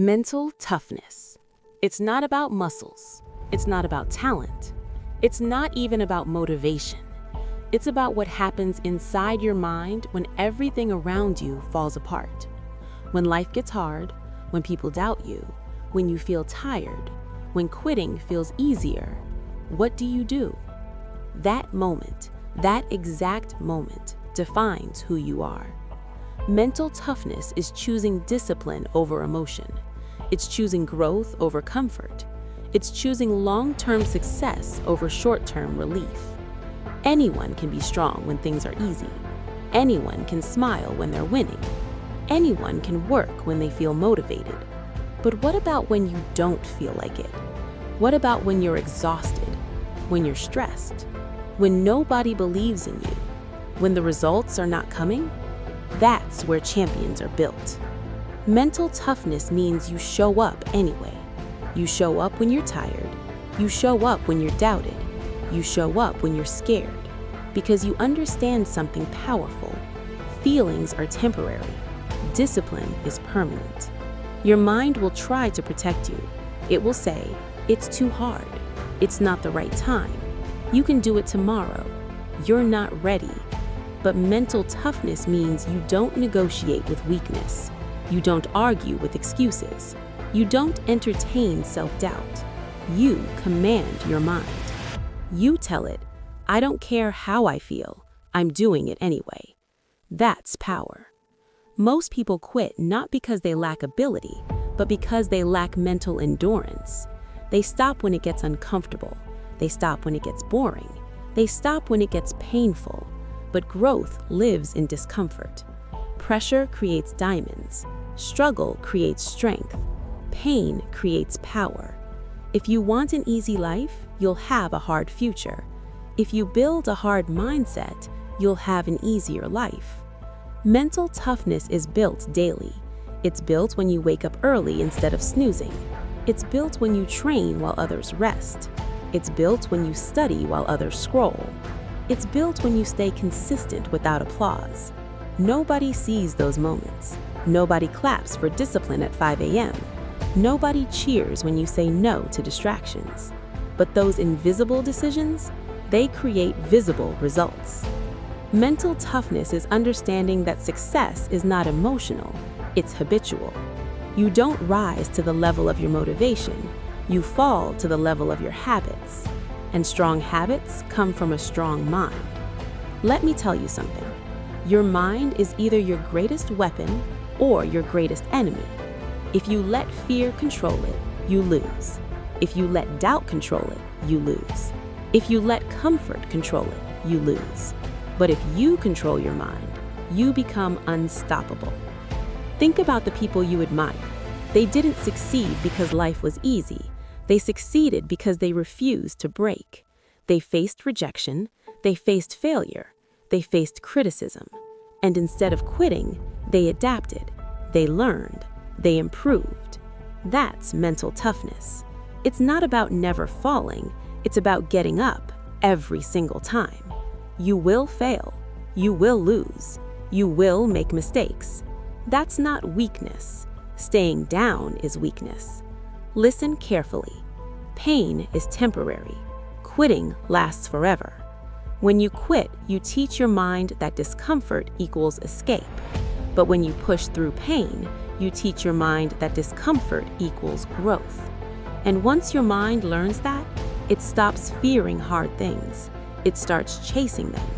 Mental toughness. It's not about muscles. It's not about talent. It's not even about motivation. It's about what happens inside your mind when everything around you falls apart. When life gets hard, when people doubt you, when you feel tired, when quitting feels easier, what do? That moment, that exact moment, defines who you are. Mental toughness is choosing discipline over emotion. It's choosing growth over comfort. It's choosing long-term success over short-term relief. Anyone can be strong when things are easy. Anyone can smile when they're winning. Anyone can work when they feel motivated. But what about when you don't feel like it? What about when you're exhausted? When you're stressed? When nobody believes in you? When the results are not coming? That's where champions are built. Mental toughness means you show up anyway. You show up when you're tired. You show up when you're doubted. You show up when you're scared. Because you understand something powerful. Feelings are temporary. Discipline is permanent. Your mind will try to protect you. It will say, it's too hard. It's not the right time. You can do it tomorrow. You're not ready. But mental toughness means you don't negotiate with weakness. You don't argue with excuses. You don't entertain self-doubt. You command your mind. You tell it, I don't care how I feel. I'm doing it anyway. That's power. Most people quit not because they lack ability, but because they lack mental endurance. They stop when it gets uncomfortable. They stop when it gets boring. They stop when it gets painful. But growth lives in discomfort. Pressure creates diamonds. Struggle creates strength. Pain creates power. If you want an easy life, you'll have a hard future. If you build a hard mindset, you'll have an easier life. Mental toughness is built daily. It's built when you wake up early instead of snoozing. It's built when you train while others rest. It's built when you study while others scroll. It's built when you stay consistent without applause. Nobody sees those moments. Nobody claps for discipline at 5 a.m. Nobody cheers when you say no to distractions. But those invisible decisions, they create visible results. Mental toughness is understanding that success is not emotional, it's habitual. You don't rise to the level of your motivation, you fall to the level of your habits. And strong habits come from a strong mind. Let me tell you something. Your mind is either your greatest weapon or your greatest enemy. If you let fear control it, you lose. If you let doubt control it, you lose. If you let comfort control it, you lose. But if you control your mind, you become unstoppable. Think about the people you admire. They didn't succeed because life was easy. They succeeded because they refused to break. They faced rejection, they faced failure, they faced criticism. And instead of quitting, they adapted, they learned, they improved. That's mental toughness. It's not about never falling, it's about getting up every single time. You will fail, you will lose, you will make mistakes. That's not weakness. Staying down is weakness. Listen carefully. Pain is temporary. Quitting lasts forever. When you quit, you teach your mind that discomfort equals escape. But when you push through pain, you teach your mind that discomfort equals growth. And once your mind learns that, it stops fearing hard things. It starts chasing them.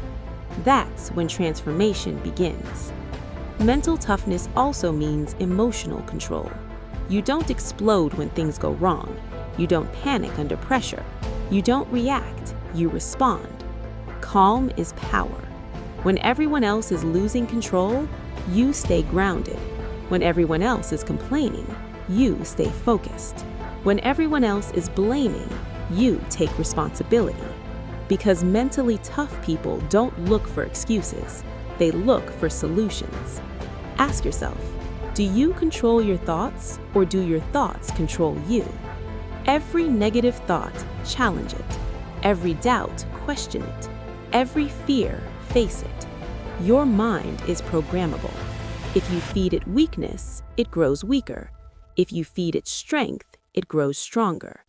That's when transformation begins. Mental toughness also means emotional control. You don't explode when things go wrong. You don't panic under pressure. You don't react, you respond. Calm is power. When everyone else is losing control, you stay grounded. When everyone else is complaining, you stay focused. When everyone else is blaming, you take responsibility. Because mentally tough people don't look for excuses, they look for solutions. Ask yourself, do you control your thoughts or do your thoughts control you? Every negative thought, challenge it. Every doubt, question it. Every fear, face it. Your mind is programmable. If you feed it weakness, it grows weaker. If you feed it strength, it grows stronger.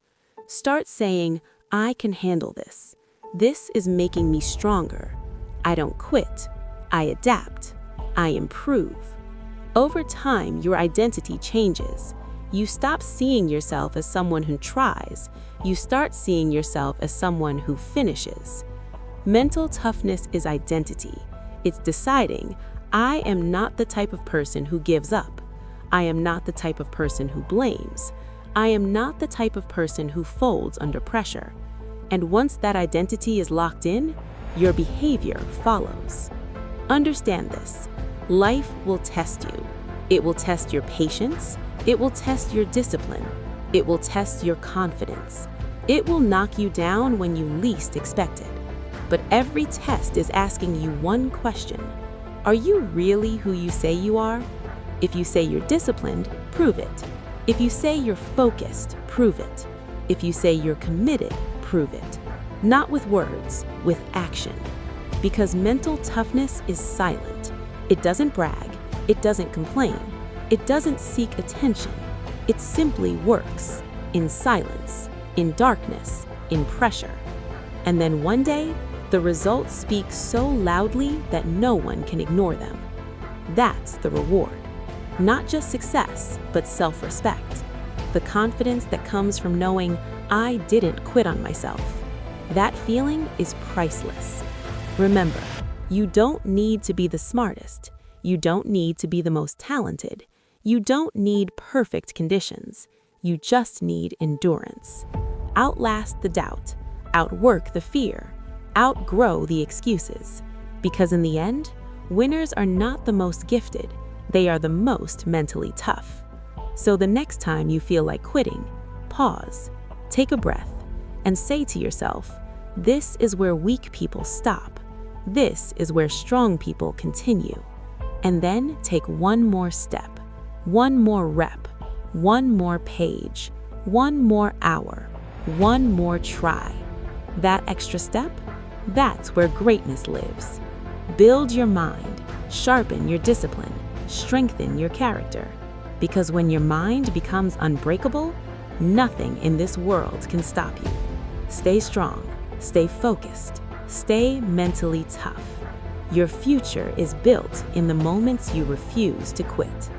Start saying, I can handle this. This is making me stronger. I don't quit. I adapt. I improve. Over time, your identity changes. You stop seeing yourself as someone who tries. You start seeing yourself as someone who finishes. Mental toughness is identity. It's deciding, I am not the type of person who gives up. I am not the type of person who blames. I am not the type of person who folds under pressure. And once that identity is locked in, your behavior follows. Understand this. Life will test you. It will test your patience. It will test your discipline. It will test your confidence. It will knock you down when you least expect it. But every test is asking you one question. Are you really who you say you are? If you say you're disciplined, prove it. If you say you're focused, prove it. If you say you're committed, prove it. Not with words, with action. Because mental toughness is silent. It doesn't brag. It doesn't complain. It doesn't seek attention. It simply works in silence, in darkness, in pressure. And then one day, the results speak so loudly that no one can ignore them. That's the reward. Not just success, but self-respect. The confidence that comes from knowing I didn't quit on myself. That feeling is priceless. Remember, you don't need to be the smartest. You don't need to be the most talented. You don't need perfect conditions. You just need endurance. Outlast the doubt. Outwork the fear. Outgrow the excuses. Because in the end, winners are not the most gifted. They are the most mentally tough. So the next time you feel like quitting, pause, take a breath, and say to yourself, this is where weak people stop. This is where strong people continue. And then take one more step, one more rep, one more page, one more hour, one more try. That extra step, that's where greatness lives. Build your mind, sharpen your discipline, strengthen your character. Because when your mind becomes unbreakable, nothing in this world can stop you. Stay strong, stay focused, stay mentally tough. Your future is built in the moments you refuse to quit.